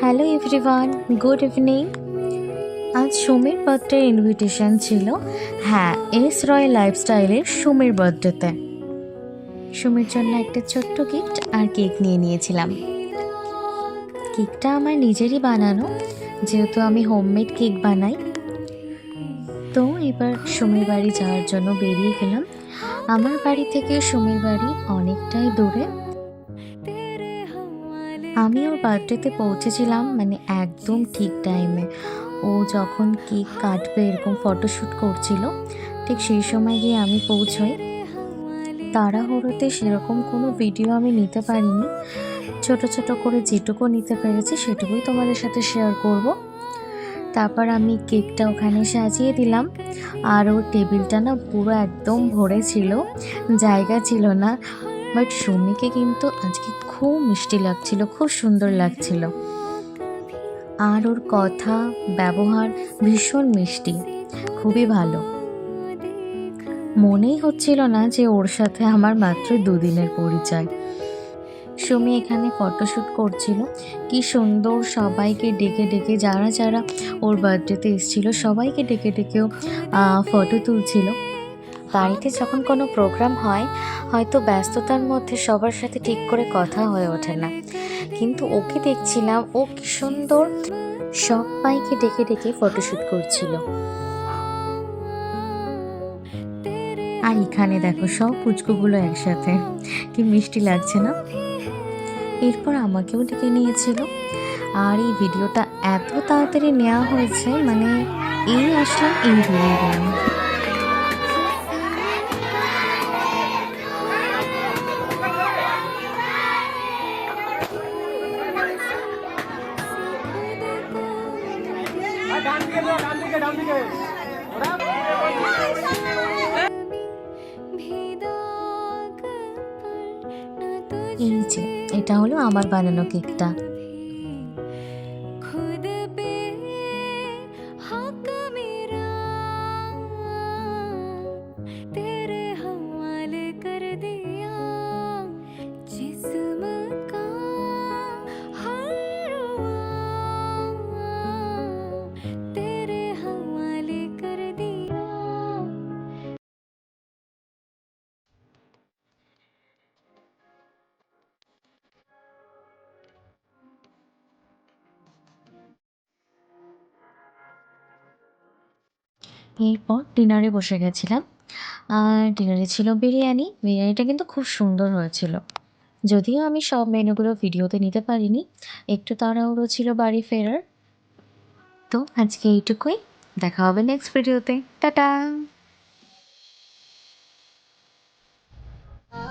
Hello everyone, good evening. আজ সুমির birthday invitation ছিল। হ্যাঁ, এস রয় লাইফস্টাইলের সুমির বার্থডেতে সুমির জন্য একটা ছোট্ট গিফট আর কেক নিয়ে নিয়েছিলাম। কেকটা আমার নিজেরই বানানো, যেহেতু আমি হোমমেড কেক বানাই। তো এবার সুমির বাড়ি যাওয়ার জন্য বেরিয়ে গেলাম। আমার বাড়ি থেকে সুমির বাড়ি অনেকটাই দূরে। আমি ওর বার্থডেতে পৌঁছেছিলাম মানে একদম ঠিক টাইমে। ও যখন কেক কাটবে এরকম ফটোশ্যুট করছিল, ঠিক সেই সময় গিয়ে আমি পৌঁছই। তাড়াহুড়োতে সেরকম কোনো ভিডিও আমি নিতে পারিনি। ছোট ছোট করে যেটুকু নিতে পেরেছি সেটুকুই তোমাদের সাথে শেয়ার করব। তারপর আমি কেকটা ওখানে সাজিয়ে দিলাম। আর ওর টেবিলটা না পুরো একদম ভরে ছিল, জায়গা ছিল না। বাট সুমিকে কিন্তু আজকে খুব মিষ্টি লাগছিল, খুব সুন্দর লাগছিল। আর ওর কথা ব্যবহার ভীষণ মিষ্টি, খুবই ভালো। মনেই হচ্ছিল না যে ওর সাথে আমার মাত্র দুদিনের পরিচয়। সুমি এখানে ফটোশ্যুট করছিল, কি সুন্দর সবাইকে ডেকে ডেকে, যারা যারা ওর বার্থডেতে এসেছিল সবাইকে ডেকে ডেকেও ফটো তুলছিল। বাড়িতে যখন কোনো প্রোগ্রাম হয়, হয়তো ব্যস্ততার মধ্যে সবার সাথে ঠিক করে কথা হয়ে ওঠে না, কিন্তু ওকে দেখছিলাম ও কি সুন্দর সবাইকে ডেকে ডেকে ফটোশ্যুট করছিল। আর এখানে দেখো সব পুচকুগুলো একসাথে, কি মিষ্টি লাগছে না? এরপর আমাকেও ডেকে নিয়েছিল। আর এই ভিডিওটা এত তাড়াতাড়ি নেওয়া হয়েছে, মানে এই আসলাম এই বেরিয়ে গেলাম। এই যে এটা হলো আমার বানানো কেকটা। এরপর ডিনারে বসে গেছিলাম। আর ডিনারে ছিল বিরিয়ানিটা কিন্তু খুব সুন্দর হয়েছিল। যদিও আমি সব মেনুগুলো ভিডিওতে নিতে পারিনি, একটু তাড়াহুড়ো ছিল বাড়ি ফেরার। তো আজকে এইটুকুই, দেখা হবে নেক্সট ভিডিওতে। টাটা।